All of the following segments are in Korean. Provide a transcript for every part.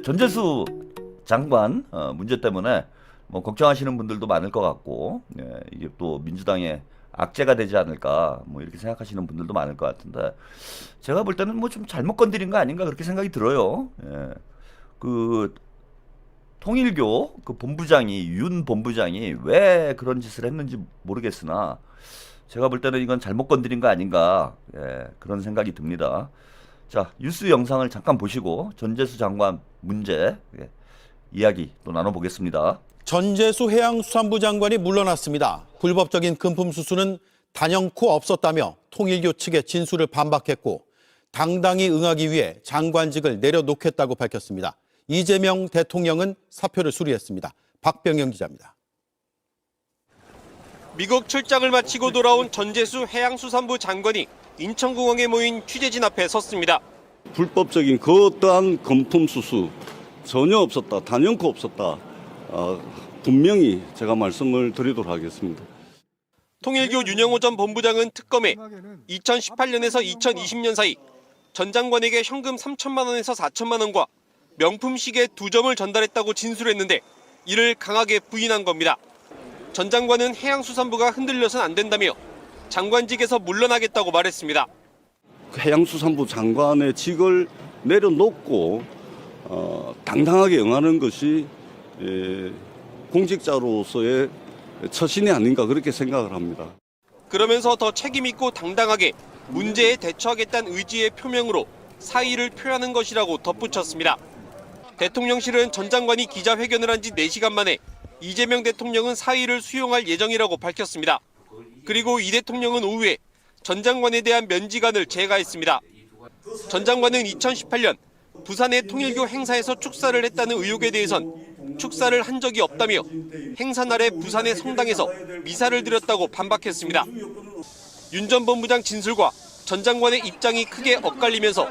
전재수 장관 문제 때문에 뭐 걱정하시는 분들도 많을 것 같고, 이게 또 민주당의 악재가 되지 않을까 뭐 이렇게 생각하시는 분들도 많을 것 같은데, 제가 볼 때는 뭐 좀 잘못 건드린 거 아닌가 그렇게 생각이 들어요. 그 통일교 그 본부장이, 윤 본부장이 왜 그런 짓을 했는지 모르겠으나 제가 볼 때는 이건 잘못 건드린 거 아닌가, 그런 생각이 듭니다. 자, 뉴스 영상을 잠깐 보시고 전재수 장관 문제 이야기 또 나눠보겠습니다. 전재수 해양수산부 장관이 물러났습니다. 불법적인 금품 수수는 단연코 없었다며 통일교 측의 진술을 반박했고, 당당히 응하기 위해 장관직을 내려놓겠다고 밝혔습니다. 이재명 대통령은 사표를 수리했습니다. 박병영 기자입니다. 미국 출장을 마치고 돌아온 전재수 해양수산부 장관이 인천공항에 모인 취재진 앞에 섰습니다. 불법적인 그 어떠한 금품 수수 전혀 없었다, 단연코 없었다. 분명히 제가 말씀을 드리도록 하겠습니다. 통일교 윤영호 전 본부장은 특검에 2018년에서 2020년 사이 전 장관에게 현금 3천만 원에서 4천만 원과 명품 시계 2점을 전달했다고 진술했는데, 이를 강하게 부인한 겁니다. 전 장관은 해양수산부가 흔들려선 안 된다며 장관직에서 물러나겠다고 말했습니다. 해양수산부 장관의 직을 내려놓고 당당하게 응하는 것이 공직자로서의 처신이 아닌가 그렇게 생각을 합니다. 그러면서 더 책임있고 당당하게 문제에 대처하겠다는 의지의 표명으로 사의를 표하는 것이라고 덧붙였습니다. 대통령실은 전 장관이 기자회견을 한 지 4시간 만에 이재명 대통령은 사의를 수용할 예정이라고 밝혔습니다. 그리고 이 대통령은 오후에 전 장관에 대한 면지관을 제거했습니다. 전 장관은 2018년 부산의 통일교 행사에서 축사를 했다는 의혹에 대해선 축사를 한 적이 없다며 행사 날에 부산의 성당에서 미사를 드렸다고 반박했습니다. 윤 전 본부장 진술과 전 장관의 입장이 크게 엇갈리면서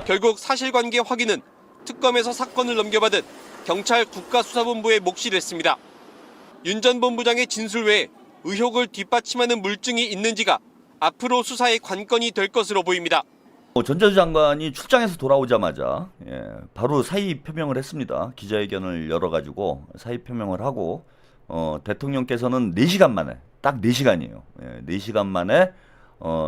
결국 사실관계 확인은 특검에서 사건을 넘겨받은 경찰 국가수사본부에 몫이 됐습니다. 윤 전 본부장의 진술 외에 의혹을 뒷받침하는 물증이 있는지가 앞으로 수사의 관건이 될 것으로 보입니다. 전재수 장관이 출장에서 돌아오자마자 바로 사의 표명을 했습니다. 기자회견을 열어가지고 사의 표명을 하고, 대통령께서는 4시간 만에, 딱 4시간이에요. 4시간 만에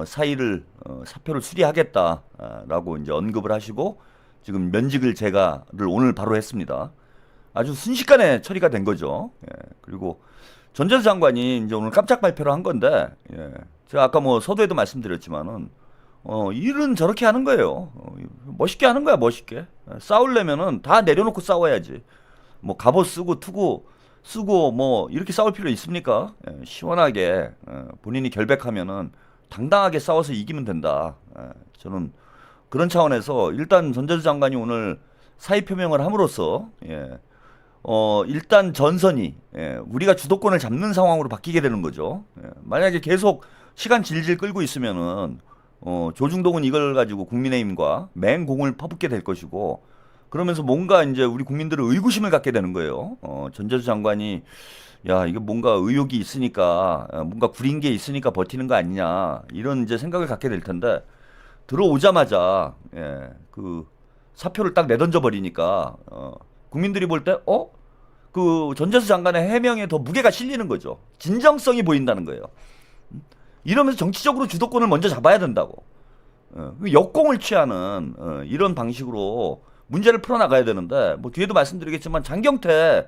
사표를 수리하겠다라고 이제 언급을 하시고, 지금 면직을 제가를 오늘 바로 했습니다. 아주 순식간에 처리가 된 거죠. 그리고 전재수 장관이 이제 오늘 깜짝 발표를 한 건데, 제가 아까 뭐 서두에도 말씀드렸지만은 일은 저렇게 하는 거예요. 멋있게 하는 거야, 멋있게. 싸우려면은 다 내려놓고 싸워야지. 뭐 갑옷 쓰고 투구 쓰고 뭐 이렇게 싸울 필요 있습니까? 시원하게 본인이 결백하면은 당당하게 싸워서 이기면 된다. 저는 그런 차원에서 일단 전재수 장관이 오늘 사의 표명을 함으로써 일단 전선이 우리가 주도권을 잡는 상황으로 바뀌게 되는 거죠. 만약에 계속 시간 질질 끌고 있으면은 조중동은 이걸 가지고 국민의힘과 맹공을 퍼붓게 될 것이고, 그러면서 뭔가 이제 우리 국민들은 의구심을 갖게 되는 거예요. 전재수 장관이 야, 이게 뭔가 의혹이 있으니까, 뭔가 구린 게 있으니까 버티는 거 아니냐, 이런 이제 생각을 갖게 될 텐데, 들어오자마자 그 사표를 딱 내던져 버리니까 국민들이 볼 때 그 전재수 장관의 해명에 더 무게가 실리는 거죠. 진정성이 보인다는 거예요. 이러면서 정치적으로 주도권을 먼저 잡아야 된다고. 역공을 취하는 이런 방식으로 문제를 풀어나가야 되는데, 뭐 뒤에도 말씀드리겠지만 장경태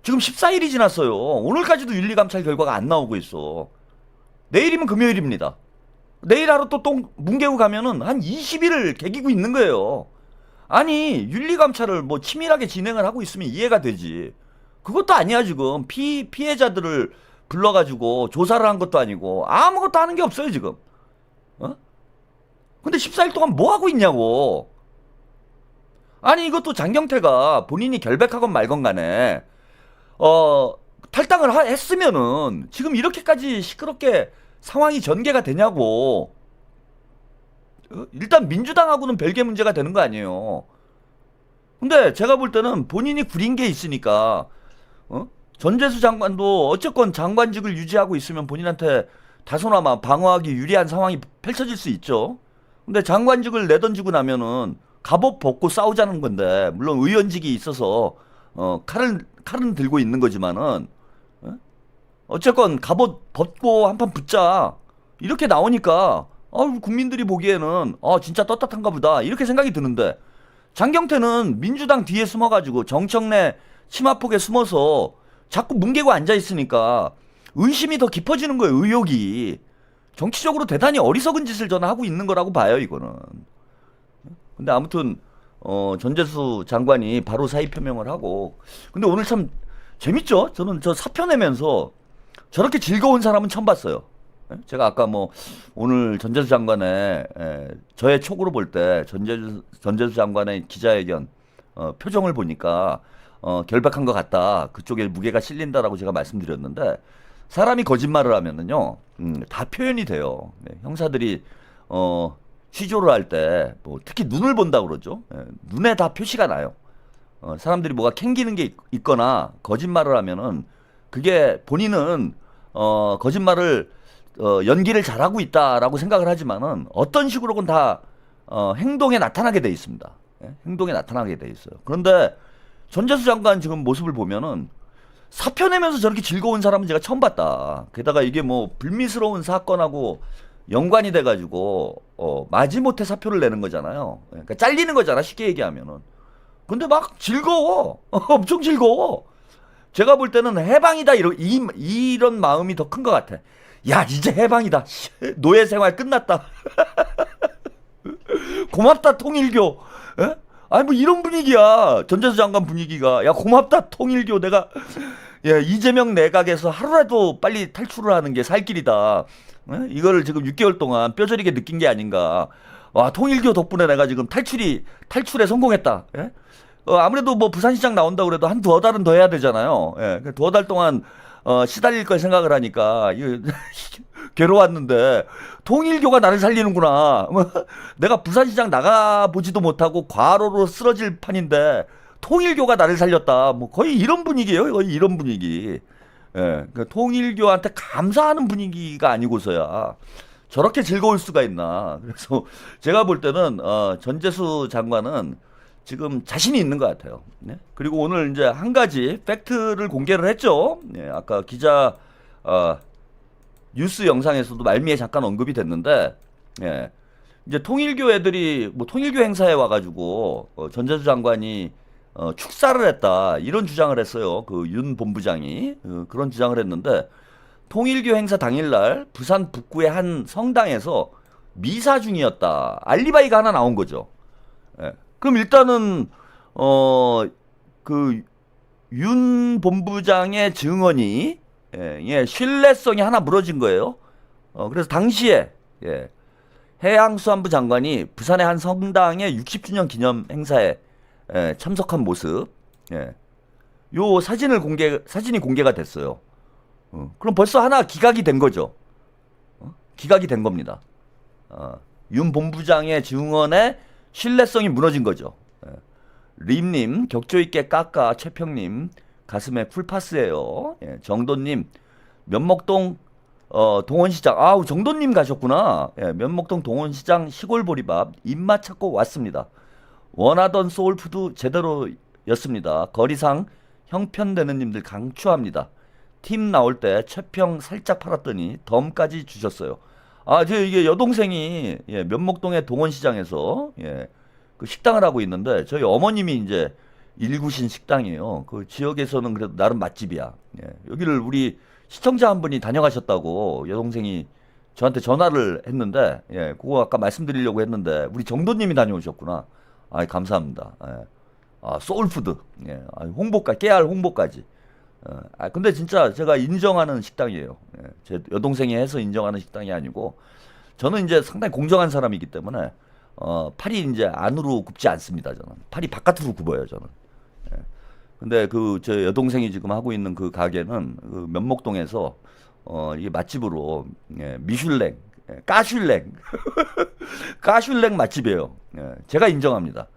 지금 14일이 지났어요. 오늘까지도 윤리감찰 결과가 안 나오고 있어. 내일이면 금요일입니다. 내일 하루 또 문개우 가면은 한 20일을 개기고 있는 거예요. 아니, 윤리감찰을 뭐 치밀하게 진행을 하고 있으면 이해가 되지. 그것도 아니야. 지금 피해자들을 불러가지고 조사를 한 것도 아니고 아무것도 하는 게 없어요 지금. 근데 14일 동안 뭐 하고 있냐고. 아니, 이것도 장경태가 본인이 결백하건 말건 간에 탈당을 했으면은 지금 이렇게까지 시끄럽게 상황이 전개가 되냐고. 일단 민주당하고는 별개 문제가 되는 거 아니에요. 근데 제가 볼 때는 본인이 구린 게 있으니까 전재수 장관도 어쨌건 장관직을 유지하고 있으면 본인한테 다소나마 방어하기 유리한 상황이 펼쳐질 수 있죠. 근데 장관직을 내던지고 나면은 갑옷 벗고 싸우자는 건데 물론 의원직이 있어서 칼은 들고 있는 거지만은 어쨌건 갑옷 벗고 한판 붙자 이렇게 나오니까 국민들이 보기에는 진짜 떳떳한가 보다 이렇게 생각이 드는데 장경태는 민주당 뒤에 숨어가지고 정청래 치마폭에 숨어서 자꾸 뭉개고 앉아 있으니까 의심이 더 깊어지는 거예요. 의혹이. 정치적으로 대단히 어리석은 짓을 저는 하고 있는 거라고 봐요. 이거는. 근데 아무튼 전재수 장관이 바로 사의 표명을 하고 근데 오늘 참 재밌죠? 저는 저 사표 내면서 저렇게 즐거운 사람은 처음 봤어요. 제가 아까 뭐 오늘 전재수 장관의 저의 촉으로 볼 때 전재수 장관의 기자회견 표정을 보니까 결백한 것 같다. 그쪽에 무게가 실린다라고 제가 말씀드렸는데 사람이 거짓말을 하면은요 다 표현이 돼요. 형사들이 취조를 할 때 뭐 특히 눈을 본다 그러죠. 눈에 다 표시가 나요. 사람들이 뭐가 캥기는 게 있거나 거짓말을 하면은 그게 본인은 거짓말을 연기를 잘하고 있다라고 생각을 하지만은 어떤 식으로건 다 행동에 나타나게 돼 있습니다. 행동에 나타나게 돼 있어요. 그런데 전재수 장관 지금 모습을 보면은 사표 내면서 저렇게 즐거운 사람은 제가 처음 봤다. 게다가 이게 뭐 불미스러운 사건하고 연관이 돼가지고 마지못해 사표를 내는 거잖아요. 그러니까 잘리는 거잖아 쉽게 얘기하면은. 근데 막 즐거워. 엄청 즐거워. 제가 볼 때는 해방이다 이런 마음이 더 큰 것 같아. 야 이제 해방이다. 노예 생활 끝났다. 고맙다 통일교. 에? 아니 뭐 이런 분위기야. 전재수 장관 분위기가. 야 고맙다 통일교. 내가 이재명 내각에서 하루라도 빨리 탈출을 하는 게 살 길이다. 이거를 지금 6개월 동안 뼈저리게 느낀 게 아닌가. 와 통일교 덕분에 내가 지금 탈출에 성공했다. 예? 아무래도 뭐 부산시장 나온다고 그래도 한 두어 달은 더 해야 되잖아요. 예, 두어 달 동안 시달릴 걸 생각을 하니까 괴로웠는데 통일교가 나를 살리는구나. 내가 부산시장 나가보지도 못하고 과로로 쓰러질 판인데 통일교가 나를 살렸다. 뭐 거의 이런 분위기예요. 거의 이런 분위기. 예, 그러니까 통일교한테 감사하는 분위기가 아니고서야 저렇게 즐거울 수가 있나. 그래서 제가 볼 때는 전재수 장관은 지금 자신이 있는 것 같아요. 네? 그리고 오늘 이제 한 가지 팩트를 공개를 했죠. 네, 아까 기자 뉴스 영상에서도 말미에 잠깐 언급이 됐는데, 예, 이제 통일교 애들이 뭐 통일교 행사에 와가지고 전재수 장관이 축사를 했다 이런 주장을 했어요. 그 윤 본부장이 그런 주장을 했는데 통일교 행사 당일날 부산 북구의 한 성당에서 미사 중이었다. 알리바이가 하나 나온 거죠. 예. 그럼 일단은 그 윤 본부장의 증언이 신뢰성이 하나 무너진 거예요. 그래서 당시에 해양수산부 장관이 부산의 한 성당의 60주년 기념 행사에 참석한 모습, 요 사진이 공개가 됐어요. 그럼 벌써 하나 기각이 된 거죠. 기각이 된 겁니다. 윤 본부장의 증언에 신뢰성이 무너진 거죠. 림님 격조 있게 깎아 최평님 가슴에 풀파스예요. 정도님 면목동 동원시장 정도님 가셨구나. 면목동 동원시장 시골보리밥 입맛 찾고 왔습니다. 원하던 소울푸드 제대로였습니다. 거리상 형편되는 님들 강추합니다. 팀 나올 때 최평 살짝 팔았더니 덤까지 주셨어요. 이게 여동생이 면목동의 동원시장에서 그 식당을 하고 있는데 저희 어머님이 이제 일구신 식당이에요. 그 지역에서는 그래도 나름 맛집이야. 여기를 우리 시청자 한 분이 다녀가셨다고 여동생이 저한테 전화를 했는데 그거 아까 말씀드리려고 했는데 우리 정도님이 다녀오셨구나. 감사합니다. 소울푸드. 홍보까지, 깨알 홍보까지. 근데 진짜 제가 인정하는 식당이에요. 제 여동생이 해서 인정하는 식당이 아니고, 저는 이제 상당히 공정한 사람이기 때문에, 팔이 이제 안으로 굽지 않습니다, 저는. 팔이 바깥으로 굽어요, 저는. 근데 제 여동생이 지금 하고 있는 그 가게는 그 면목동에서, 이게 맛집으로, 미슐랭, 까슐랭, 까슐랭 맛집이에요. 제가 인정합니다.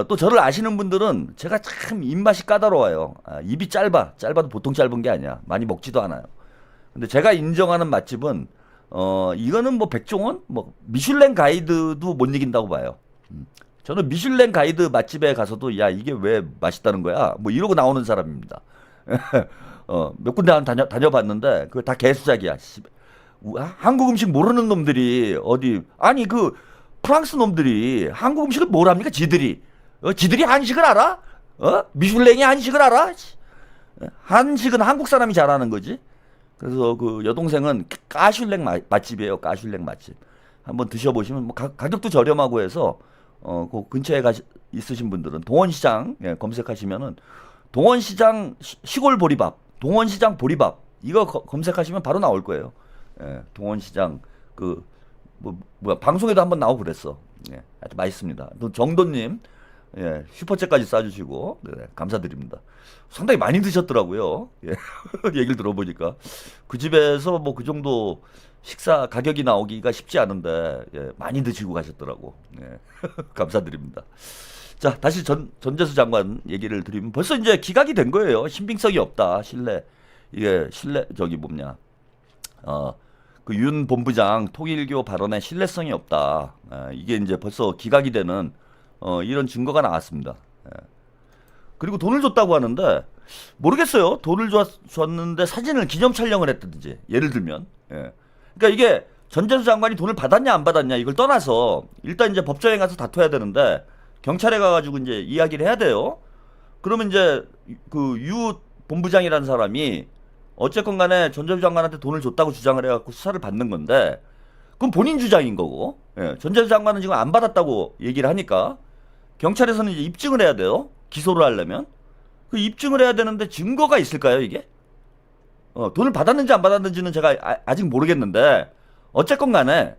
또 저를 아시는 분들은 제가 참 입맛이 까다로워요. 입이 짧아도 보통 짧은 게 아니야. 많이 먹지도 않아요. 근데 제가 인정하는 맛집은 이거는 뭐 백종원, 뭐 미슐랭 가이드도 못 이긴다고 봐요. 저는 미슐랭 가이드 맛집에 가서도 야 이게 왜 맛있다는 거야? 뭐 이러고 나오는 사람입니다. 몇 군데 다녀봤는데 그거 다 개수작이야. 한국 음식 모르는 놈들이 어디 아니 그 프랑스 놈들이 한국 음식을 뭘 합니까? 지들이 지들이 한식을 알아? 미슐랭이 한식을 알아? 한식은 한국 사람이 잘하는 거지. 그래서 그 여동생은 까슐랭 맛집이에요. 까슐랭 맛집. 한번 드셔보시면 뭐 가격도 저렴하고 해서 그 근처에 있으신 분들은 동원시장 검색하시면은 동원시장 시골 보리밥, 동원시장 보리밥 이거 검색하시면 바로 나올 거예요. 동원시장 뭐야 방송에도 한번 나오고 그랬어. 아주 맛있습니다. 또 정도님 슈퍼챗까지 쏴주시고 감사드립니다. 상당히 많이 드셨더라고요. 얘기를 들어보니까 그 집에서 뭐 그 정도 식사 가격이 나오기가 쉽지 않은데 많이 드시고 가셨더라고. 감사드립니다. 자 다시 전재수 장관 얘기를 드리면 벌써 이제 기각이 된 거예요. 신빙성이 없다. 이게 저기 뭐냐 그 윤 본부장 통일교 발언에 신뢰성이 없다. 이게 이제 벌써 기각이 되는 이런 증거가 나왔습니다. 그리고 돈을 줬다고 하는데 모르겠어요. 돈을 줬는데 사진을 기념 촬영을 했다든지 예를 들면 그러니까 이게 전재수 장관이 돈을 받았냐 안 받았냐 이걸 떠나서 일단 이제 법정에 가서 다퉈야 되는데 경찰에 가가지고 이제 이야기를 해야 돼요. 그러면 이제 그 유 본부장이라는 사람이 어쨌건 간에 전재수 장관한테 돈을 줬다고 주장을 해갖고 수사를 받는 건데 그건 본인 주장인 거고 전재수 장관은 지금 안 받았다고 얘기를 하니까 경찰에서는 이제 입증을 해야 돼요. 기소를 하려면 그 입증을 해야 되는데 증거가 있을까요 이게? 돈을 받았는지 안 받았는지는 제가 아직 모르겠는데 어쨌건 간에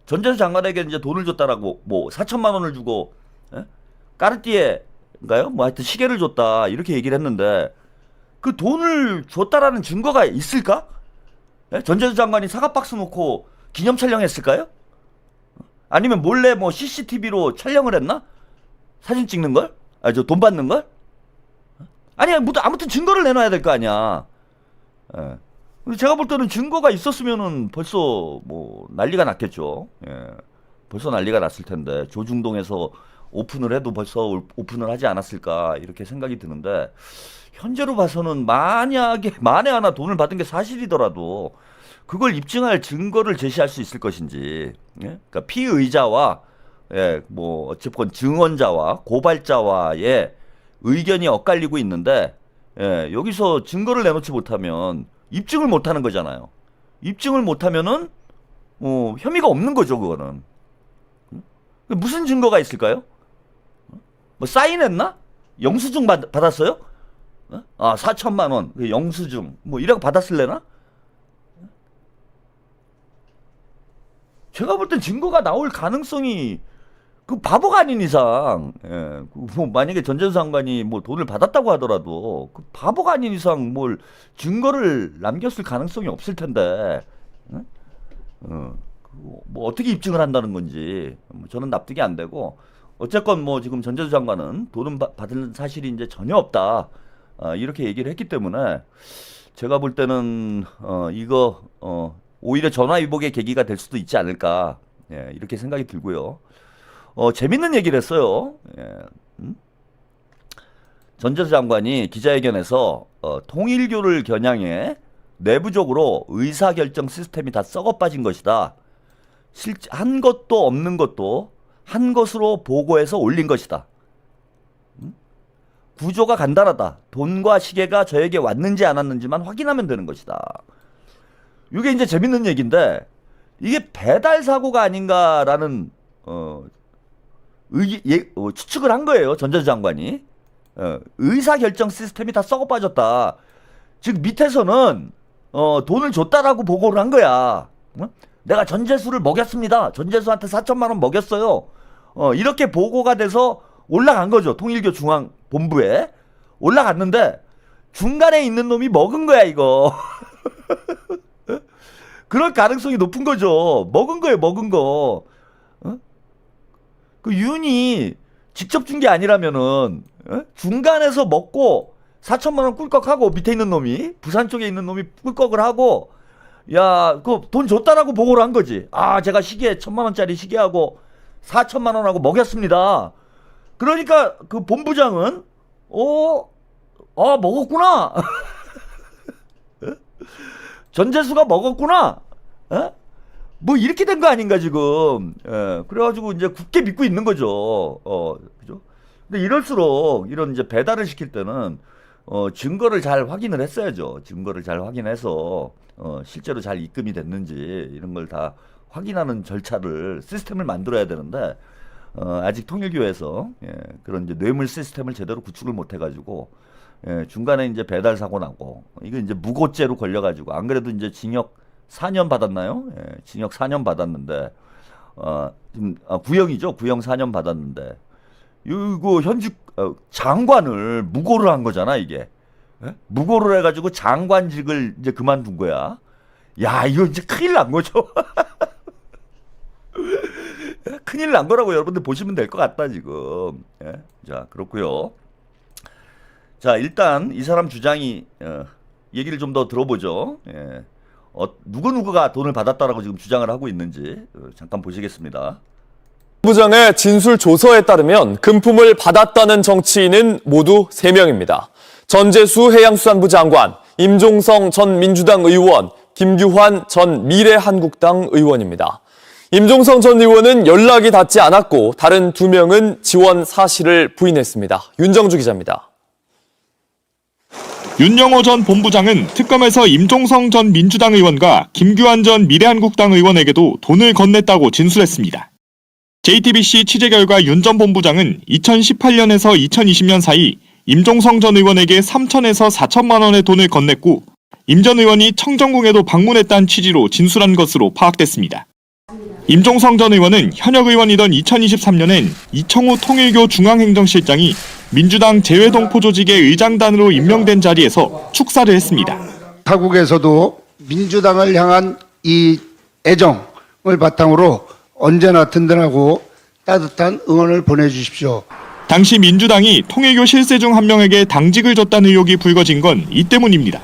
전재수 장관에게 이제 돈을 줬다라고 뭐 4천만 원을 주고 까르띠에인가요? 뭐 하여튼 시계를 줬다 이렇게 얘기를 했는데 그 돈을 줬다라는 증거가 있을까? 전재수 장관이 사과박스 놓고 기념 촬영했을까요? 아니면 몰래 뭐 CCTV로 촬영을 했나? 사진 찍는 걸? 저 돈 받는 걸? 아니야, 뭐 아무튼 증거를 내놔야 될 거 아니야. 근데 제가 볼 때는 증거가 있었으면은 벌써 뭐 난리가 났겠죠. 벌써 난리가 났을 텐데 조중동에서 오픈을 해도 벌써 오픈을 하지 않았을까 이렇게 생각이 드는데 현재로 봐서는 만약에 만에 하나 돈을 받은 게 사실이더라도 그걸 입증할 증거를 제시할 수 있을 것인지, 그러니까 피의자와 뭐 어쨌건 증언자와 고발자와의 의견이 엇갈리고 있는데 여기서 증거를 내놓지 못하면 입증을 못하는 거잖아요. 입증을 못하면은 혐의가 없는 거죠, 그거는. 무슨 증거가 있을까요? 뭐 사인했나? 영수증 받았어요? 4천만 원 영수증 뭐 이라고 받았을래나? 제가 볼 땐 증거가 나올 가능성이 그 바보가 아닌 이상 뭐 만약에 전재수 장관이 뭐 돈을 받았다고 하더라도 그 바보가 아닌 이상 뭘 증거를 남겼을 가능성이 없을 텐데 뭐 어떻게 입증을 한다는 건지 저는 납득이 안 되고 어쨌건 뭐 지금 전재수 장관은 돈은 받은 사실이 이제 전혀 없다 이렇게 얘기를 했기 때문에 제가 볼 때는 이거 오히려 전화위복의 계기가 될 수도 있지 않을까 이렇게 생각이 들고요. 재밌는 얘기를 했어요. 전재수 장관이 기자회견에서 통일교를 겨냥해 내부적으로 의사결정 시스템이 다 썩어 빠진 것이다. 한 것도 없는 것도 한 것으로 보고해서 올린 것이다. 구조가 간단하다. 돈과 시계가 저에게 왔는지 안 왔는지만 확인하면 되는 것이다. 이게 이제 재밌는 얘기인데 이게 배달 사고가 아닌가라는 추측을 한 거예요. 전재수 장관이. 의사결정 시스템이 다 썩어 빠졌다. 즉 밑에서는 돈을 줬다라고 보고를 한 거야. 내가 전재수를 먹였습니다. 전재수한테 4천만 원 먹였어요. 이렇게 보고가 돼서 올라간 거죠. 통일교 중앙본부에. 올라갔는데 중간에 있는 놈이 먹은 거야 이거. 그럴 가능성이 높은 거죠. 먹은 거예요. 먹은 거. 그 윤이 직접 준 게 아니라면은 중간에서 먹고 4천만 원 꿀꺽하고 밑에 있는 놈이 부산 쪽에 있는 놈이 꿀꺽을 하고 야, 그 돈 줬다라고 보고를 한 거지. 제가 시계 1,000만 원짜리 시계하고 4천만 원하고 먹였습니다. 그러니까 그 본부장은 먹었구나. 전재수가 먹었구나. 에? 뭐 이렇게 된 거 아닌가 지금. 예. 그래가지고 이제 굳게 믿고 있는 거죠. 그죠? 근데 이럴수록 이런 이제 배달을 시킬 때는 증거를 잘 확인을 했어야죠. 증거를 잘 확인해서 실제로 잘 입금이 됐는지 이런 걸 다 확인하는 절차를 시스템을 만들어야 되는데 아직 통일교에서 그런 이제 뇌물 시스템을 제대로 구축을 못 해가지고 중간에 이제 배달 사고 나고 이거 이제 무고죄로 걸려가지고 안 그래도 이제 징역 4년 받았나요? 징역 4년 받았는데 지금 구형이죠. 구형 4년 받았는데 이거 현직 장관을 무고를 한 거잖아 이게. 무고를 해가지고 장관직을 이제 그만둔 거야. 야 이거 이제 큰일 난 거죠. 큰일 난 거라고 여러분들 보시면 될 것 같다 지금. 자 그렇고요. 자 일단 이 사람 주장이 얘기를 좀 더 들어보죠. 누구누구가 돈을 받았다라고 지금 주장을 하고 있는지 잠깐 보시겠습니다. 부장의 진술 조서에 따르면 금품을 받았다는 정치인은 모두 3명입니다. 전재수 해양수산부 장관, 임종성 전 민주당 의원, 김규환 전 미래한국당 의원입니다. 임종성 전 의원은 연락이 닿지 않았고 다른 2명은 지원 사실을 부인했습니다. 윤정주 기자입니다. 윤영호 전 본부장은 특검에서 임종성 전 민주당 의원과 김규환 전 미래한국당 의원에게도 돈을 건넸다고 진술했습니다. JTBC 취재 결과 윤 전 본부장은 2018년에서 2020년 사이 임종성 전 의원에게 3천에서 4천만 원의 돈을 건넸고 임 전 의원이 청정궁에도 방문했다는 취지로 진술한 것으로 파악됐습니다. 임종성 전 의원은 현역 의원이던 2023년엔 이청우 통일교 중앙행정실장이 민주당 재외동포 조직의 의장단으로 임명된 자리에서 축사를 했습니다. 타국에서도 민주당을 향한 이 애정을 바탕으로 언제나 든든하고 따뜻한 응원을 보내주십시오. 당시 민주당이 통일교 실세 중 한 명에게 당직을 줬다는 의혹이 불거진 건 이 때문입니다.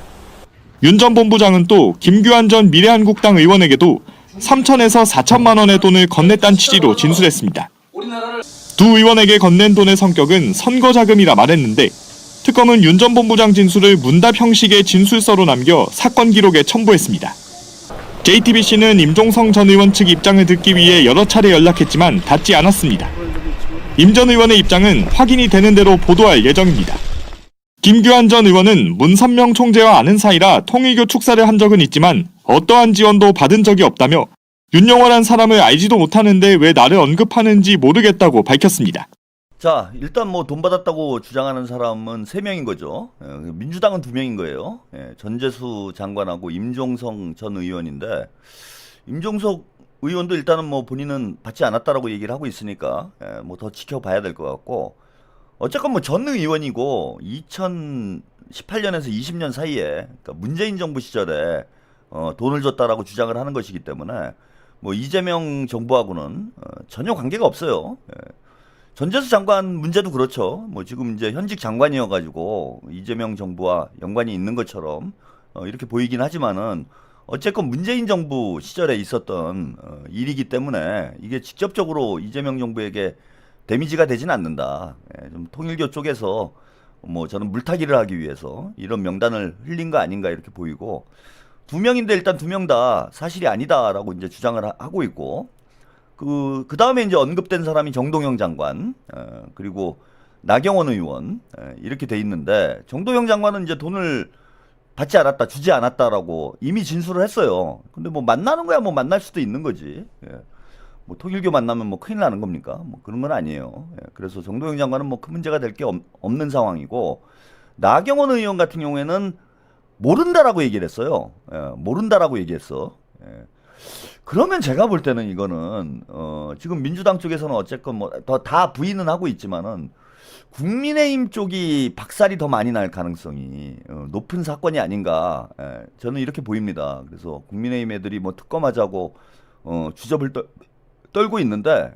윤 전 본부장은 또 김규환 전 미래한국당 의원에게도 3천에서 4천만 원의 돈을 건넸다는 취지로 진술했습니다. 두 의원에게 건넨 돈의 성격은 선거 자금이라 말했는데 특검은 윤 전 본부장 진술을 문답 형식의 진술서로 남겨 사건 기록에 첨부했습니다. JTBC는 임종성 전 의원 측 입장을 듣기 위해 여러 차례 연락했지만 닿지 않았습니다. 임 전 의원의 입장은 확인이 되는 대로 보도할 예정입니다. 김규환 전 의원은 문선명 총재와 아는 사이라 통일교 축사를 한 적은 있지만 어떠한 지원도 받은 적이 없다며 윤영호란 사람을 알지도 못하는데 왜 나를 언급하는지 모르겠다고 밝혔습니다. 자 일단 뭐 돈 받았다고 주장하는 사람은 3명인 거죠. 민주당은 2명인 거예요. 전재수 장관하고 임종성 전 의원인데 임종석 의원도 일단은 뭐 본인은 받지 않았다라고 얘기를 하고 있으니까 뭐 더 지켜봐야 될 것 같고 어쨌건 뭐 전 의원이고 2018년에서 20년 사이에 그러니까 문재인 정부 시절에 돈을 줬다라고 주장을 하는 것이기 때문에 뭐 이재명 정부하고는 전혀 관계가 없어요. 전재수 장관 문제도 그렇죠. 뭐 지금 이제 현직 장관이어가지고 이재명 정부와 연관이 있는 것처럼 이렇게 보이긴 하지만은 어쨌건 문재인 정부 시절에 있었던 일이기 때문에 이게 직접적으로 이재명 정부에게 데미지가 되진 않는다. 좀 통일교 쪽에서 뭐 저는 물타기를 하기 위해서 이런 명단을 흘린 거 아닌가 이렇게 보이고 2명인데 일단 2명 다 사실이 아니다라고 이제 주장을 하고 있고 그 다음에 이제 언급된 사람이 정동영 장관 그리고 나경원 의원 이렇게 돼 있는데 정동영 장관은 이제 돈을 받지 않았다, 주지 않았다라고 이미 진술을 했어요. 근데 뭐 만나는 거야 뭐 만날 수도 있는 거지. 뭐 통일교 만나면 뭐 큰일 나는 겁니까? 뭐 그런 건 아니에요. 그래서 정동영 장관은 뭐 큰 문제가 될 게 없는 상황이고 나경원 의원 같은 경우에는 모른다라고 얘기를 했어요. 모른다라고 얘기했어. 그러면 제가 볼 때는 이거는 지금 민주당 쪽에서는 어쨌건 뭐 다 부인은 하고 있지만은 국민의힘 쪽이 박살이 더 많이 날 가능성이 높은 사건이 아닌가 저는 이렇게 보입니다. 그래서 국민의힘 애들이 뭐 특검하자고 주접을 떨고 있는데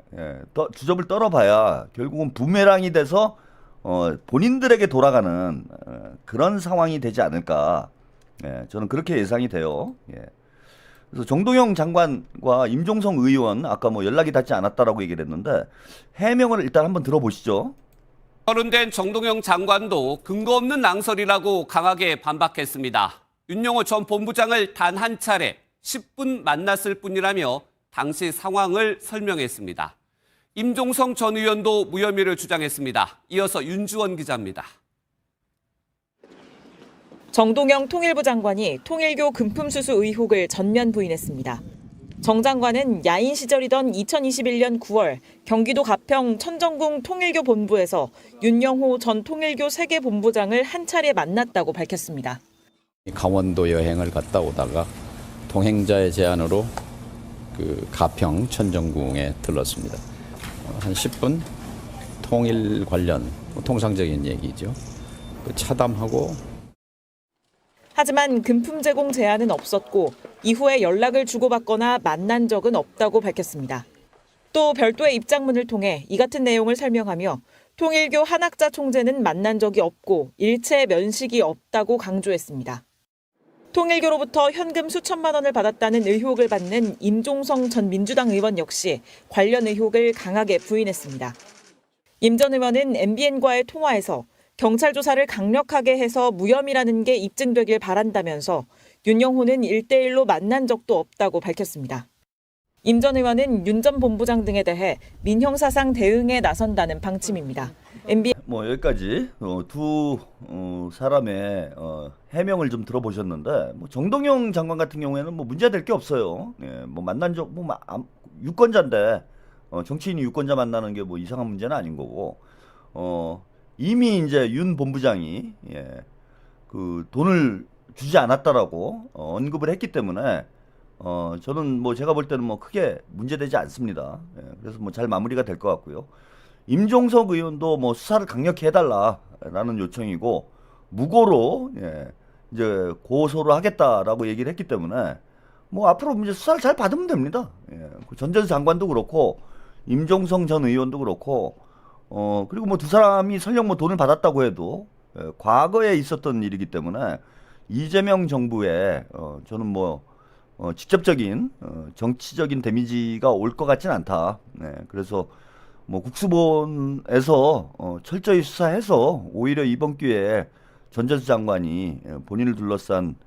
주접을 떨어봐야 결국은 부메랑이 돼서 본인들에게 돌아가는 그런 상황이 되지 않을까 저는 그렇게 예상이 돼요. 그래서 정동영 장관과 임종성 의원 아까 뭐 연락이 닿지 않았다라고 얘기를 했는데 해명을 일단 한번 들어보시죠. 거론된 정동영 장관도 근거 없는 낭설이라고 강하게 반박했습니다. 윤영호 전 본부장을 단 한 차례 10분 만났을 뿐이라며 당시 상황을 설명했습니다. 임종성 전 의원도 무혐의를 주장했습니다. 이어서 윤주원 기자입니다. 정동영 통일부 장관이 통일교 금품수수 의혹을 전면 부인했습니다. 정 장관은 야인 시절이던 2021년 9월 경기도 가평 천정궁 통일교 본부에서 윤영호 전 통일교 세계본부장을 한 차례 만났다고 밝혔습니다. 강원도 여행을 갔다 오다가 동행자의 제안으로 그 가평 천정궁에 들렀습니다. 한 10분 통일 관련 통상적인 얘기죠. 차담하고. 하지만 금품 제공 제안은 없었고 이후에 연락을 주고받거나 만난 적은 없다고 밝혔습니다. 또 별도의 입장문을 통해 이 같은 내용을 설명하며 통일교 한학자 총재는 만난 적이 없고 일체 면식이 없다고 강조했습니다. 통일교로부터 현금 수천만 원을 받았다는 의혹을 받는 임종성 전 민주당 의원 역시 관련 의혹을 강하게 부인했습니다. 임 전 의원은 MBN과의 통화에서 경찰 조사를 강력하게 해서 무혐의라는 게 입증되길 바란다면서 윤영호는 1대1로 만난 적도 없다고 밝혔습니다. 임 전 의원은 윤 전 본부장 등에 대해 민형사상 대응에 나선다는 방침입니다. 여기까지 두 사람의 해명을 좀 들어보셨는데 정동영 장관 같은 경우에는 문제될 게 없어요. 예, 만난 적 유권자인데 정치인이 유권자 만나는 게 이상한 문제는 아닌 거고 이미 이제 윤 본부장이 그 돈을 주지 않았다라고 언급을 했기 때문에 저는 제가 볼 때는 크게 문제되지 않습니다. 예, 그래서 잘 마무리가 될 것 같고요. 임종석 의원도 수사를 강력히 해달라라는 요청이고 무고로 이제 고소를 하겠다라고 얘기를 했기 때문에 앞으로 이제 수사를 잘 받으면 됩니다. 예, 전재수 장관도 그렇고 임종성 전 의원도 그렇고 그리고 두 사람이 설령 돈을 받았다고 해도 과거에 있었던 일이기 때문에 이재명 정부에 저는 직접적인 정치적인 데미지가 올 것 같진 않다. 네, 그래서 국수본에서 철저히 수사해서 오히려 이번 기회에 전재수 장관이 본인을 둘러싼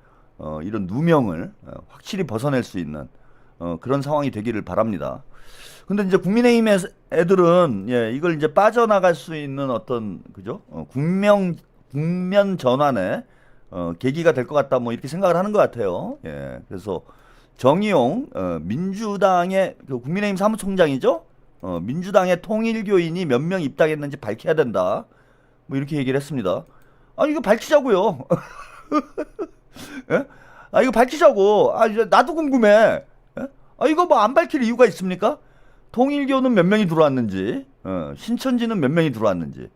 이런 누명을 확실히 벗어낼 수 있는 그런 상황이 되기를 바랍니다. 근데 이제 국민의힘 애들은 이걸 이제 빠져나갈 수 있는 어떤 국면 전환의 계기가 될 것 같다 이렇게 생각을 하는 것 같아요. 예, 그래서 정의용 민주당의 국민의힘 사무총장이죠. 민주당의 통일교인이 몇 명 입당했는지 밝혀야 된다. 이렇게 얘기를 했습니다. 이거 밝히자고요. 예? 이거 밝히자고. 이제 나도 궁금해. 예? 이거 안 밝힐 이유가 있습니까? 통일교는 몇 명이 들어왔는지, 신천지는 몇 명이 들어왔는지.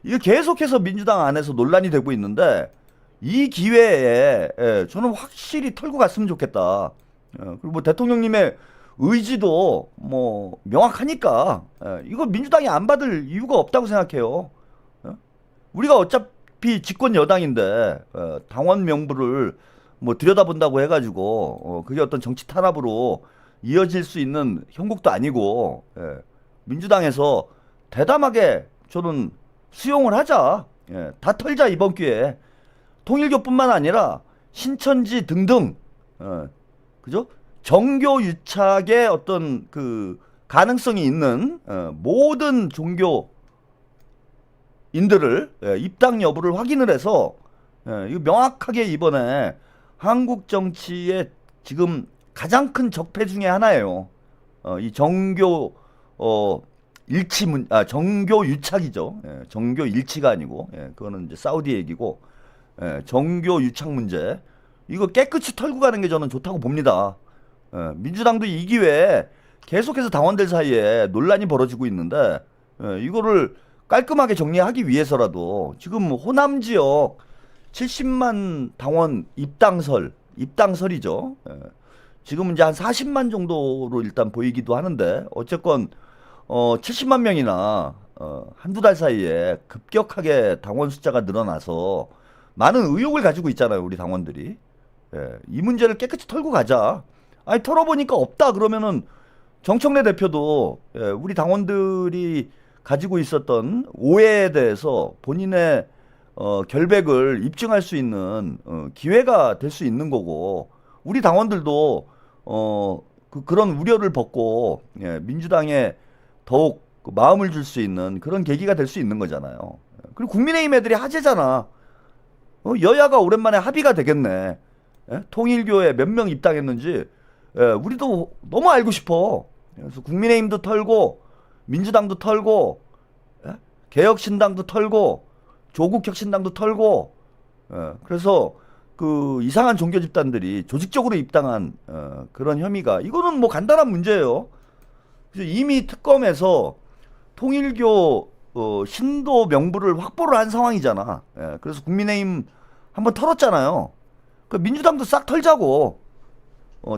이거 계속해서 민주당 안에서 논란이 되고 있는데 이 기회에 저는 확실히 털고 갔으면 좋겠다. 그리고 대통령님의 의지도 명확하니까 이거 민주당이 안 받을 이유가 없다고 생각해요. 우리가 어차피 집권 여당인데 당원 명부를 들여다본다고 해가지고 그게 어떤 정치 탄압으로 이어질 수 있는 형국도 아니고 민주당에서 대담하게 저는 수용을 하자. 다 털자 이번 기회에. 통일교뿐만 아니라 신천지 등등 그죠? 정교 유착의 어떤 그 가능성이 있는 모든 종교인들을 입당 여부를 확인을 해서 이거 명확하게 이번에 한국 정치의 지금 가장 큰 적폐 중에 하나예요. 이 정교 정교 유착이죠. 정교 일치가 아니고 그거는 이제 사우디 얘기고 정교 유착 문제 이거 깨끗이 털고 가는 게 저는 좋다고 봅니다. 민주당도 이 기회에 계속해서 당원들 사이에 논란이 벌어지고 있는데 이거를 깔끔하게 정리하기 위해서라도 지금 호남 지역 70만 당원 입당설이죠. 지금 이제 한 40만 정도로 일단 보이기도 하는데 어쨌건 70만 명이나 한두 달 사이에 급격하게 당원 숫자가 늘어나서 많은 의혹을 가지고 있잖아요, 우리 당원들이. 이 문제를 깨끗이 털고 가자. 털어보니까 없다 그러면은 정청래 대표도 우리 당원들이 가지고 있었던 오해에 대해서 본인의 결백을 입증할 수 있는 기회가 될 수 있는 거고, 우리 당원들도 그런 우려를 벗고 예, 민주당에 더욱 그 마음을 줄 수 있는 그런 계기가 될 수 있는 거잖아요. 그리고 국민의힘 애들이 하재잖아. 여야가 오랜만에 합의가 되겠네. 예? 통일교에 몇 명 입당했는지 예, 우리도 너무 알고 싶어. 그래서 국민의힘도 털고 민주당도 털고 예? 개혁신당도 털고 조국혁신당도 털고 예, 그래서 그 이상한 종교 집단들이 조직적으로 입당한 그런 혐의가, 이거는 뭐 간단한 문제예요. 그래서 이미 특검에서 통일교 신도 명부를 확보를 한 상황이잖아. 예, 그래서 국민의힘 한번 털었잖아요. 그 민주당도 싹 털자고.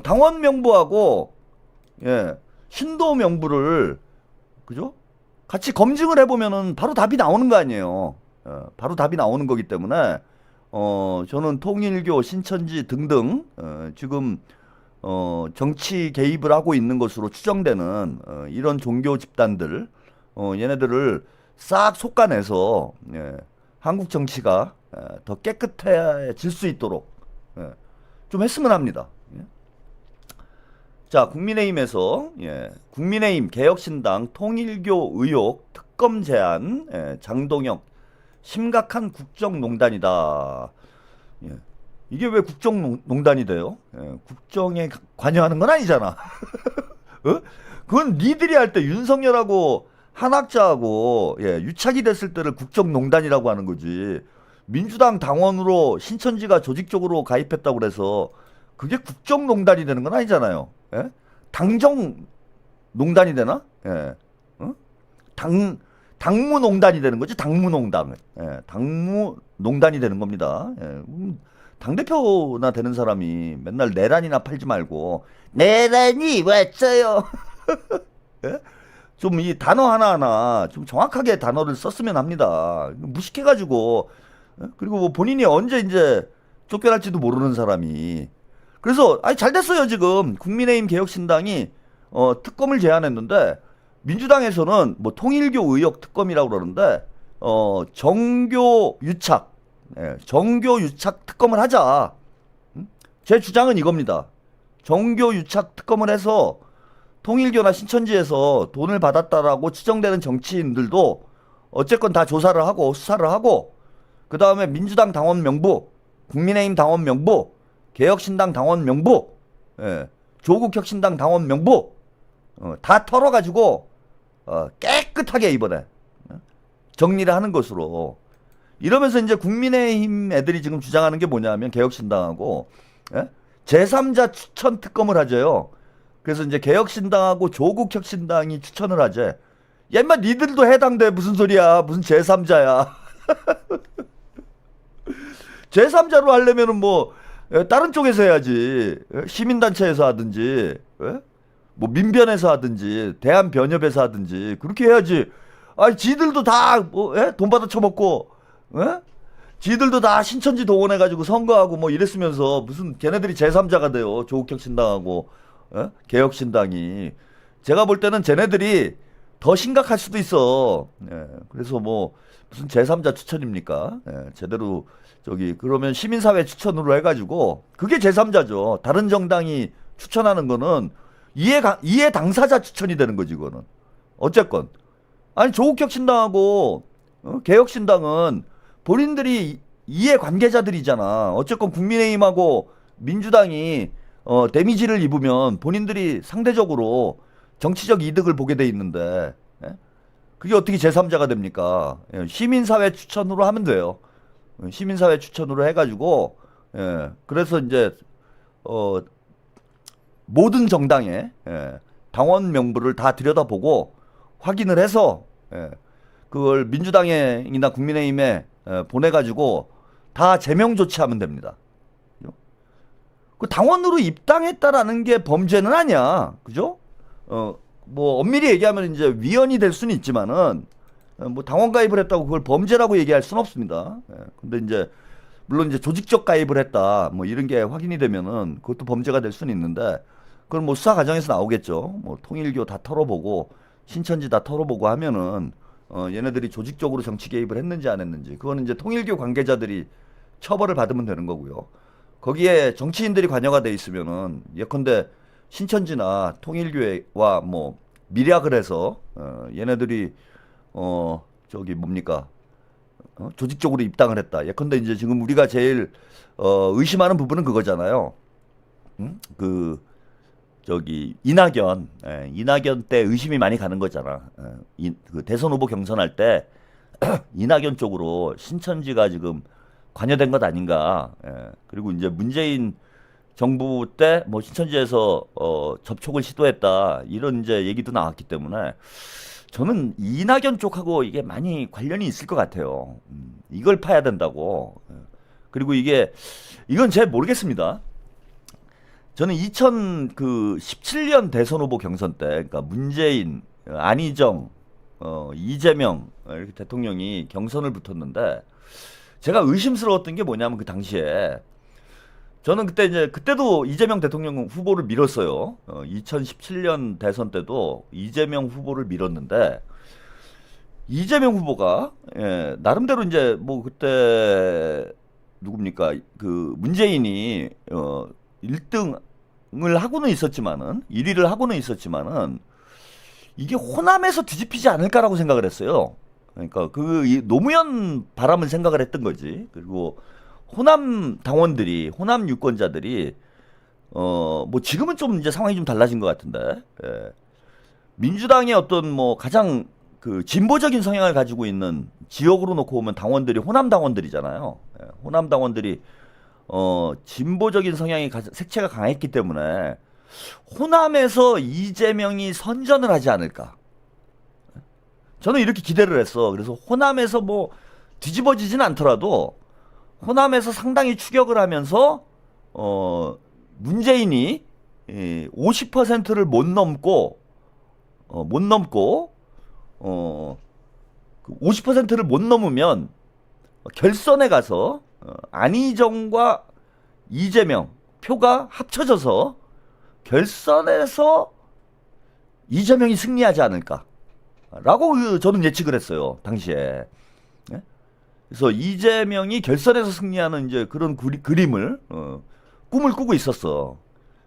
당원 명부하고 예, 신도 명부를 그죠? 같이 검증을 해보면은 바로 답이 나오는 거 아니에요. 바로 답이 나오는 거기 때문에 저는 통일교, 신천지 등등 지금 정치 개입을 하고 있는 것으로 추정되는 이런 종교 집단들 얘네들을 싹 솎아내서 예, 한국 정치가 더 깨끗해질 수 있도록 예, 좀 했으면 합니다. 예. 자, 국민의힘에서 예, 국민의힘 개혁신당 통일교 의혹 특검 제안 예, 장동혁 심각한 국정농단이다. 예. 이게 왜 국정농단이 돼요? 예, 국정에 관여하는 건 아니잖아. 그건 니들이 할 때 윤석열하고 한학자하고 예, 유착이 됐을 때를 국정농단이라고 하는 거지. 민주당 당원으로 신천지가 조직적으로 가입했다고 그래서 그게 국정농단이 되는 건 아니잖아요. 예? 당정농단이 되나? 예. 당무농단이 되는 거지. 당무농단. 예. 당무농단이 되는 겁니다. 예. 당대표나 되는 사람이 맨날 내란이나 팔지 말고 내란이 왔어요. 예? 좀 이 단어 하나하나 좀 정확하게 단어를 썼으면 합니다. 무식해가지고 그리고 뭐 본인이 언제 이제 쫓겨날지도 모르는 사람이. 그래서 아니 잘 됐어요. 지금 국민의힘 개혁신당이 특검을 제안했는데 민주당에서는 뭐 통일교 의혹 특검이라고 그러는데 정교 유착 정교 유착 특검을 하자. 제 주장은 이겁니다. 정교 유착 특검을 해서 통일교나 신천지에서 돈을 받았다라고 추정되는 정치인들도 어쨌건 다 조사를 하고 수사를 하고, 그 다음에 민주당 당원 명부, 국민의힘 당원 명부, 개혁신당 당원 명부, 예, 조국혁신당 당원 명부 다 털어가지고 깨끗하게 이번에 정리를 하는 것으로. 이러면서 이제 국민의힘 애들이 지금 주장하는 게 뭐냐면 개혁신당하고 예? 제3자 추천 특검을 하죠요. 그래서 이제 개혁신당하고 조국혁신당이 추천을 하재. 야, 인마 니들도 해당돼. 무슨 소리야. 무슨 제3자야. 제3자로 하려면은 뭐 다른 쪽에서 해야지. 시민단체에서 하든지 뭐 민변에서 하든지 대한변협에서 하든지 그렇게 해야지. 아니 지들도 다 뭐, 돈 받아 처먹고 지들도 다 신천지 동원해가지고 선거하고 뭐 이랬으면서 무슨 걔네들이 제3자가 돼요. 조국혁신당하고 개혁신당이. 제가 볼 때는 쟤네들이 더 심각할 수도 있어. 예, 그래서 뭐 무슨 제3자 추천입니까? 예, 제대로 저기 그러면 시민사회 추천으로 해가지고 그게 제3자죠. 다른 정당이 추천하는 거는 이해 당사자 추천이 되는 거지. 그거는 어쨌건 아니 조국혁신당하고 개혁신당은 본인들이 이해 관계자들이잖아. 어쨌건 국민의힘하고 민주당이 데미지를 입으면 본인들이 상대적으로 정치적 이득을 보게 돼 있는데 그게 어떻게 제3자가 됩니까? 시민사회 추천으로 하면 돼요. 시민사회 추천으로 해가지고 그래서 이제 모든 정당의 당원 명부를 다 들여다보고 확인을 해서 그걸 민주당이나 국민의힘에 보내가지고 다 제명 조치하면 됩니다. 그 당원으로 입당했다라는 게 범죄는 아니야. 그죠? 뭐 엄밀히 얘기하면 이제 위헌이 될 수는 있지만은 뭐 당원 가입을 했다고 그걸 범죄라고 얘기할 수는 없습니다. 근데 이제 물론 이제 조직적 가입을 했다 뭐 이런 게 확인이 되면은 그것도 범죄가 될 수는 있는데 그건 뭐 수사 과정에서 나오겠죠. 뭐 통일교 다 털어보고 신천지 다 털어보고 하면은 얘네들이 조직적으로 정치 개입을 했는지 안 했는지 그거는 이제 통일교 관계자들이 처벌을 받으면 되는 거고요. 거기에 정치인들이 관여가 돼 있으면은 예컨대 신천지나 통일교회와 뭐 밀약을 해서 얘네들이 저기 뭡니까 조직적으로 입당을 했다. 예컨대 이제 지금 우리가 제일 의심하는 부분은 그거잖아요. 그 저기 이낙연 때 의심이 많이 가는 거잖아. 그 대선 후보 경선할 때 이낙연 쪽으로 신천지가 지금 관여된 것 아닌가. 그리고 이제 문재인 정부 때 뭐 신천지에서 접촉을 시도했다 이런 이제 얘기도 나왔기 때문에 저는 이낙연 쪽하고 이게 많이 관련이 있을 것 같아요. 이걸 파야 된다고. 그리고 이건 잘 모르겠습니다. 저는 2017년 대선 후보 경선 때, 그러니까 문재인, 안희정, 이재명 이렇게 대통령이 경선을 붙었는데 제가 의심스러웠던 게 뭐냐면 그 당시에 저는 그때도 이재명 대통령 후보를 밀었어요. 2017년 대선 때도 이재명 후보를 밀었는데 이재명 후보가 나름대로 이제 뭐 그때 누굽니까 그 문재인이 1등을 하고는 있었지만은 1위를 하고는 있었지만은 이게 호남에서 뒤집히지 않을까라고 생각을 했어요. 그러니까 이 노무현 바람을 생각을 했던 거지. 그리고 호남 당원들이 호남 유권자들이 뭐 지금은 좀 이제 상황이 좀 달라진 것 같은데 민주당의 어떤 뭐 가장 그 진보적인 성향을 가지고 있는 지역으로 놓고 보면 당원들이 호남 당원들이잖아요. 호남 당원들이 진보적인 성향이 색채가 강했기 때문에 호남에서 이재명이 선전을 하지 않을까. 저는 이렇게 기대를 했어. 그래서 호남에서 뭐 뒤집어지진 않더라도 호남에서 상당히 추격을 하면서 문재인이 50%를 못 넘고 50%를 못 넘으면 결선에 가서 안희정과 이재명 표가 합쳐져서 결선에서 이재명이 승리하지 않을까라고 저는 예측을 했어요 당시에. 그래서 이재명이 결선에서 승리하는 이제 그런 그림을 꿈을 꾸고 있었어.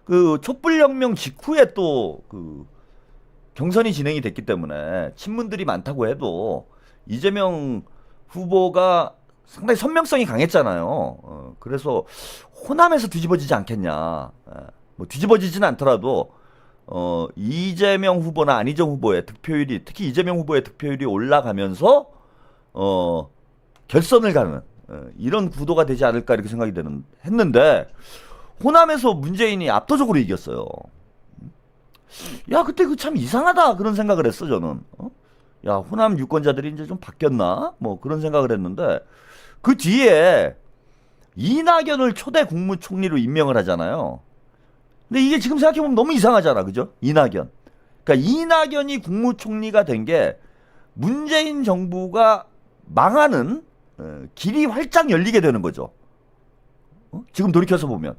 그 촛불혁명 직후에 또 그 경선이 진행이 됐기 때문에 친문들이 많다고 해도 이재명 후보가 상당히 선명성이 강했잖아요. 그래서 호남에서 뒤집어지지 않겠냐. 뭐 뒤집어지진 않더라도 이재명 후보나 안희정 후보의 득표율이 특히 이재명 후보의 득표율이 올라가면서 결선을 가는 이런 구도가 되지 않을까 이렇게 생각이 했는데 호남에서 문재인이 압도적으로 이겼어요. 야 그때 그 참 이상하다 그런 생각을 했어 저는. 야 호남 유권자들이 이제 좀 바뀌었나 뭐 그런 생각을 했는데 그 뒤에 이낙연을 초대 국무총리로 임명을 하잖아요. 근데 이게 지금 생각해보면 너무 이상하잖아, 그죠? 이낙연. 그러니까 이낙연이 국무총리가 된 게 문재인 정부가 망하는 길이 활짝 열리게 되는 거죠. 지금 돌이켜서 보면.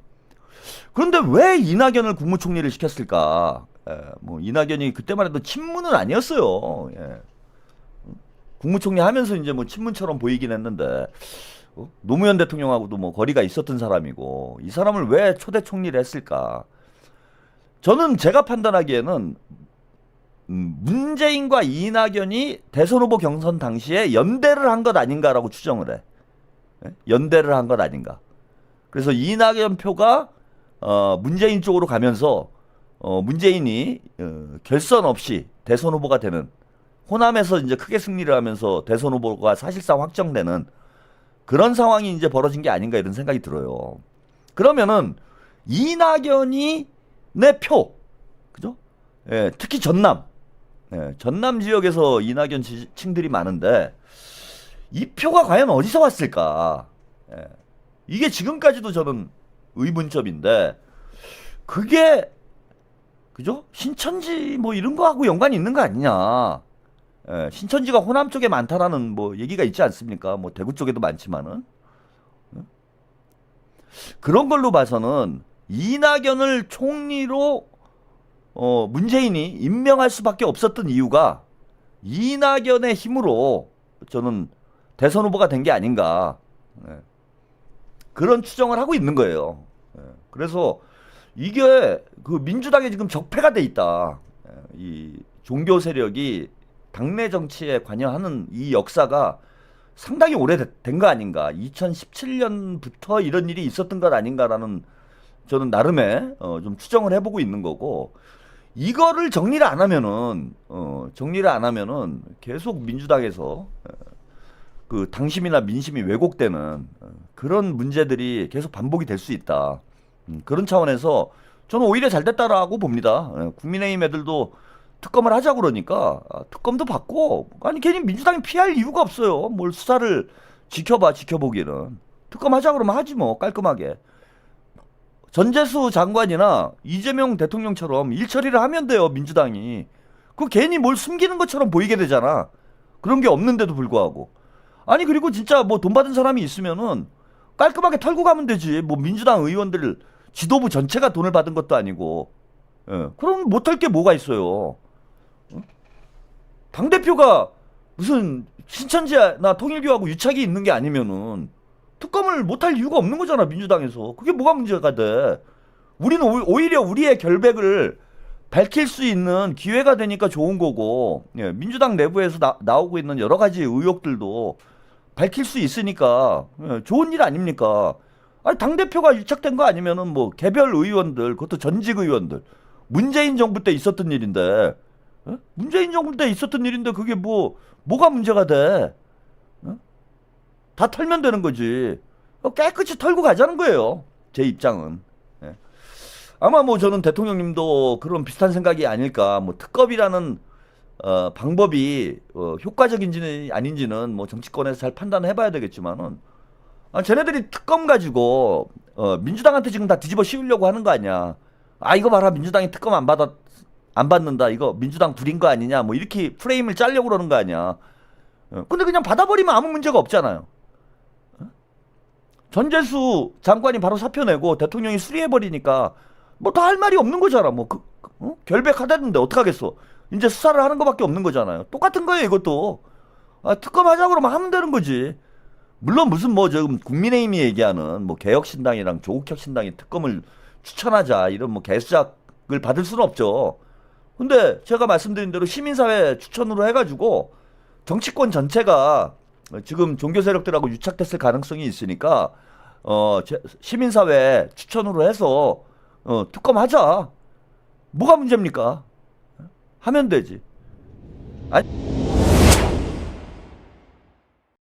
그런데 왜 이낙연을 국무총리를 시켰을까? 뭐 이낙연이 그때만 해도 친문은 아니었어요. 국무총리 하면서 이제 뭐 친문처럼 보이긴 했는데 노무현 대통령하고도 뭐 거리가 있었던 사람이고 이 사람을 왜 초대 총리를 했을까? 저는 제가 판단하기에는 문재인과 이낙연이 대선 후보 경선 당시에 연대를 한 것 아닌가라고 추정을 해. 연대를 한 것 아닌가. 그래서 이낙연 표가 문재인 쪽으로 가면서 문재인이 결선 없이 대선 후보가 되는 호남에서 이제 크게 승리를 하면서 대선 후보가 사실상 확정되는 그런 상황이 이제 벌어진 게 아닌가 이런 생각이 들어요. 그러면은 이낙연이 내 표, 그죠? 특히 전남 지역에서 이낙연 지층들이 많은데 이 표가 과연 어디서 왔을까? 이게 지금까지도 저는 의문점인데 그게 그죠? 신천지 뭐 이런 거하고 연관이 있는 거 아니냐? 신천지가 호남 쪽에 많다라는 뭐 얘기가 있지 않습니까? 뭐 대구 쪽에도 많지만은 그런 걸로 봐서는 이낙연을 총리로 문재인이 임명할 수밖에 없었던 이유가 이낙연의 힘으로 저는 대선 후보가 된 게 아닌가, 그런 추정을 하고 있는 거예요. 그래서 이게 그 민주당에 지금 적폐가 돼 있다. 이 종교 세력이 당내 정치에 관여하는 이 역사가 상당히 오래된 거 아닌가. 2017년부터 이런 일이 있었던 것 아닌가라는 저는 나름의 좀 추정을 해보고 있는 거고, 이거를 정리를 안 하면은 계속 민주당에서 그 당심이나 민심이 왜곡되는 그런 문제들이 계속 반복이 될 수 있다. 그런 차원에서 저는 오히려 잘 됐다라고 봅니다. 국민의힘 애들도 특검을 하자 그러니까 특검도 받고, 아니 괜히 민주당이 피할 이유가 없어요. 뭘 수사를 지켜보기는. 특검 하자 그러면 하지 뭐, 깔끔하게. 전재수 장관이나 이재명 대통령처럼 일 처리를 하면 돼요, 민주당이. 그 괜히 뭘 숨기는 것처럼 보이게 되잖아. 그런 게 없는데도 불구하고. 아니 그리고 진짜 뭐 돈 받은 사람이 있으면은 깔끔하게 털고 가면 되지. 뭐 민주당 의원들 지도부 전체가 돈을 받은 것도 아니고. 그럼 못할 게 뭐가 있어요. 당대표가 무슨 신천지나 통일교하고 유착이 있는 게 아니면은 특검을 못할 이유가 없는 거잖아, 민주당에서. 그게 뭐가 문제가 돼. 우리는 오히려 우리의 결백을 밝힐 수 있는 기회가 되니까 좋은 거고, 민주당 내부에서 나오고 있는 여러 가지 의혹들도 밝힐 수 있으니까 좋은 일 아닙니까? 아니 당대표가 유착된 거 아니면은 뭐 개별 의원들, 그것도 전직 의원들, 문재인 정부 때 있었던 일인데, 문재인 정부 때 있었던 일인데 그게 뭐가 문제가 돼? 다 털면 되는 거지. 깨끗이 털고 가자는 거예요, 제 입장은. 아마 뭐 저는 대통령님도 그런 비슷한 생각이 아닐까. 뭐 특검이라는 방법이 효과적인지는 아닌지는 뭐 정치권에서 잘 판단을 해봐야 되겠지만은, 쟤네들이 특검 가지고 민주당한테 지금 다 뒤집어 씌우려고 하는 거 아니야. 이거 봐라, 민주당이 특검 안 받는다, 이거 민주당 불인 거 아니냐, 뭐 이렇게 프레임을 짜려고 그러는 거 아니야. 근데 그냥 받아버리면 아무 문제가 없잖아요. 전재수 장관이 바로 사표 내고 대통령이 수리해버리니까 뭐 더 할 말이 없는 거잖아. 뭐 결백하다는데 어떡하겠어. 이제 수사를 하는 거밖에 없는 거잖아요. 똑같은 거예요, 이것도. 특검 하자고 그러면 하면 되는 거지. 물론 무슨 뭐 지금 국민의힘이 얘기하는 뭐 개혁신당이랑 조국혁신당이 특검을 추천하자, 이런 뭐 개수작을 받을 수는 없죠. 근데 제가 말씀드린 대로 시민사회 추천으로 해가지고 정치권 전체가 지금 종교 세력들하고 유착됐을 가능성이 있으니까 시민사회 추천으로 해서 특검하자. 뭐가 문제입니까? 하면 되지. 아니